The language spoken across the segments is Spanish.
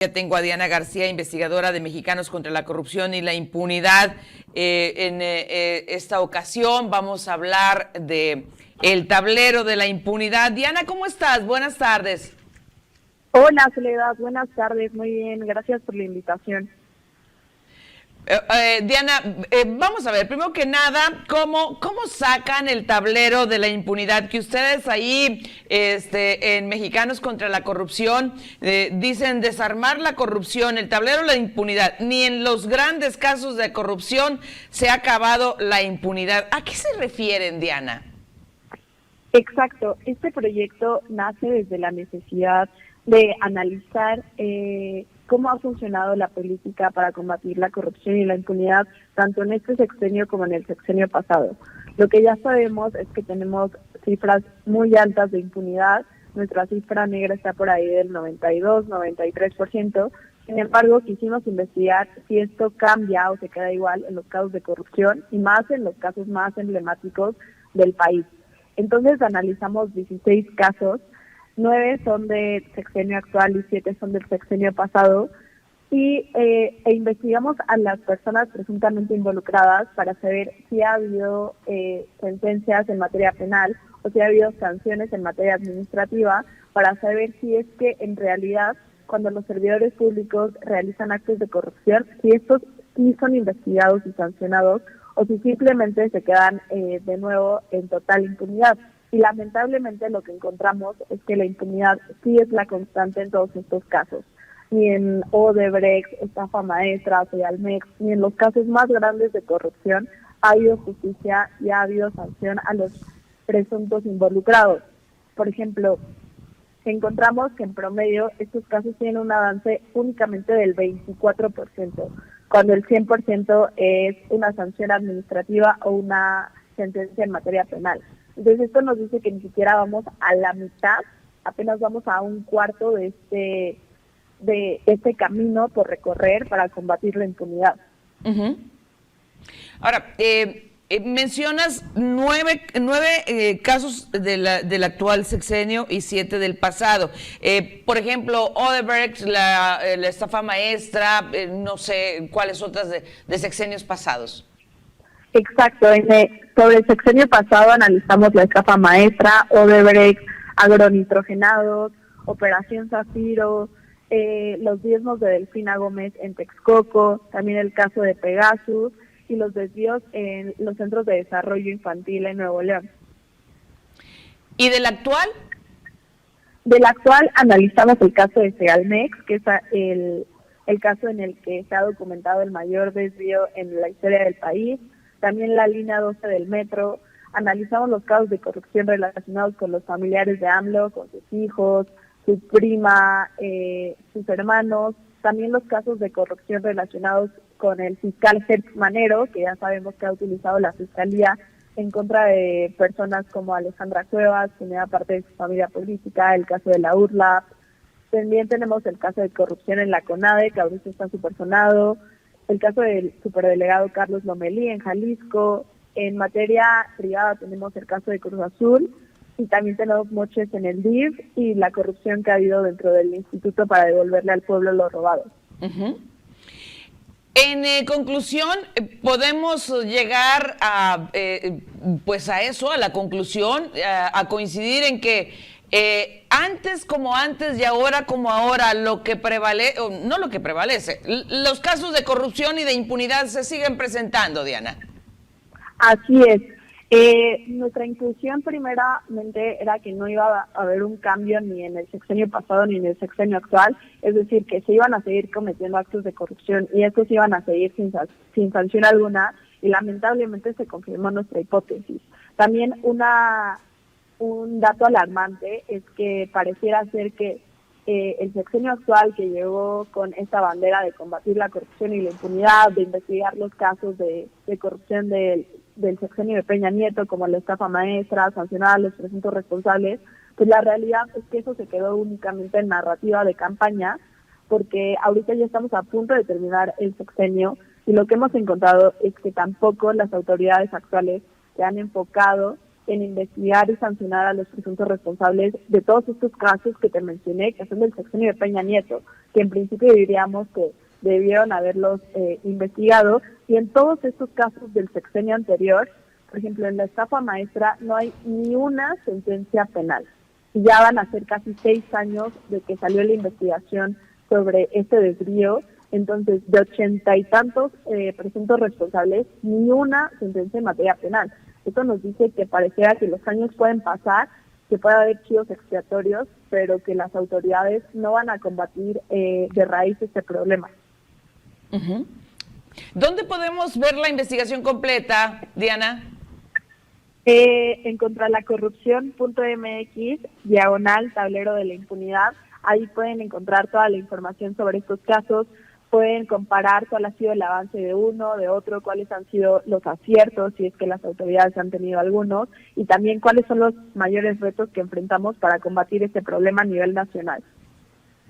Ya tengo a Diana García, investigadora de Mexicanos contra la Corrupción y la Impunidad. En esta ocasión vamos a hablar de el tablero de la impunidad. Diana, ¿cómo estás? Buenas tardes. Hola, Soledad, buenas tardes, muy bien, gracias por la invitación. Diana, vamos a ver, primero que nada, ¿cómo sacan el tablero de la impunidad? Que ustedes ahí, en Mexicanos contra la Corrupción, dicen desarmar la corrupción, el tablero de la impunidad. Ni en los grandes casos de corrupción se ha acabado la impunidad. ¿A qué se refieren, Diana? Exacto, este proyecto nace desde la necesidad de analizar cómo ha funcionado la política para combatir la corrupción y la impunidad, tanto en este sexenio como en el sexenio pasado. Lo que ya sabemos es que tenemos cifras muy altas de impunidad, nuestra cifra negra está por ahí del 92, 93%, sin embargo quisimos investigar si esto cambia o se queda igual en los casos de corrupción y más en los casos más emblemáticos del país. Entonces analizamos 16 casos, 9 son del sexenio actual y 7 son del sexenio pasado, y investigamos a las personas presuntamente involucradas para saber si ha habido sentencias en materia penal o si ha habido sanciones en materia administrativa, para saber si es que en realidad cuando los servidores públicos realizan actos de corrupción, si estos sí son investigados y sancionados o si simplemente se quedan de nuevo en total impunidad. Y lamentablemente lo que encontramos es que la impunidad sí es la constante en todos estos casos. Ni en Odebrecht, estafa maestra, Segalmex, ni en los casos más grandes de corrupción ha habido justicia y ha habido sanción a los presuntos involucrados. Por ejemplo, encontramos que en promedio estos casos tienen un avance únicamente del 24%, cuando el 100% es una sanción administrativa o una sentencia en materia penal. Entonces esto nos dice que ni siquiera vamos a la mitad, apenas vamos a un cuarto de este camino por recorrer para combatir la impunidad. Uh-huh. Ahora, mencionas nueve casos del actual sexenio y 7 del pasado. Por ejemplo, Odebrecht, la estafa maestra, no sé cuáles otras de sexenios pasados. Exacto, sobre el sexenio pasado analizamos la estafa maestra, Odebrecht, agronitrogenados, Operación Zafiro, los diezmos de Delfina Gómez en Texcoco, también el caso de Pegasus y los desvíos en los centros de desarrollo infantil en Nuevo León. ¿Y del actual? Del actual analizamos el caso de Segalmex, que es el caso en el que se ha documentado el mayor desvío en la historia del país, también la línea 12 del metro. Analizamos los casos de corrupción relacionados con los familiares de AMLO, con sus hijos, su prima, sus hermanos, también los casos de corrupción relacionados con el fiscal Gertz Manero, que ya sabemos que ha utilizado la fiscalía en contra de personas como Alejandra Cuevas, que era parte de su familia política, el caso de la URLAP. También tenemos el caso de corrupción en la CONADE, que ahorita está supersonado, el caso del superdelegado Carlos Lomelí en Jalisco. En materia privada tenemos el caso de Cruz Azul y también tenemos moches en el DIF y la corrupción que ha habido dentro del instituto para devolverle al pueblo lo robado. Uh-huh. En conclusión, podemos llegar a eso, a la conclusión, a coincidir en que antes como antes y ahora como ahora, lo que prevalece, no lo que prevalece, los casos de corrupción y de impunidad se siguen presentando, Diana. Así es. Nuestra intuición primeramente era que no iba a haber un cambio ni en el sexenio pasado ni en el sexenio actual, es decir, que se iban a seguir cometiendo actos de corrupción y estos iban a seguir sin sanción alguna, y lamentablemente se confirmó nuestra hipótesis. También un dato alarmante es que pareciera ser que el sexenio actual, que llegó con esta bandera de combatir la corrupción y la impunidad, de investigar los casos de corrupción del sexenio de Peña Nieto, como la estafa maestra, sancionar a los presuntos responsables, pues la realidad es que eso se quedó únicamente en narrativa de campaña, porque ahorita ya estamos a punto de terminar el sexenio y lo que hemos encontrado es que tampoco las autoridades actuales se han enfocado en investigar y sancionar a los presuntos responsables de todos estos casos que te mencioné, que son del sexenio de Peña Nieto, que en principio diríamos que debieron haberlos investigado, y en todos estos casos del sexenio anterior, por ejemplo, en la estafa maestra no hay ni una sentencia penal. Y ya van a ser casi 6 años de que salió la investigación sobre este desvío. Entonces, de 80 y tantos presuntos responsables, ni una sentencia en materia penal. Esto nos dice que pareciera que los años pueden pasar, que puede haber chivos expiatorios, pero que las autoridades no van a combatir de raíz este problema. Uh-huh. ¿Dónde podemos ver la investigación completa, Diana? En contralacorrupción.mx/tablero de la impunidad. Ahí pueden encontrar toda la información sobre estos casos, pueden comparar cuál ha sido el avance de uno, de otro, cuáles han sido los aciertos, si es que las autoridades han tenido algunos, y también cuáles son los mayores retos que enfrentamos para combatir este problema a nivel nacional.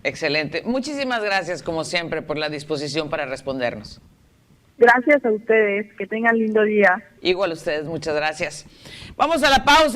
Excelente. Muchísimas gracias, como siempre, por la disposición para respondernos. Gracias a ustedes. Que tengan lindo día. Igual a ustedes, muchas gracias. Vamos a la pausa.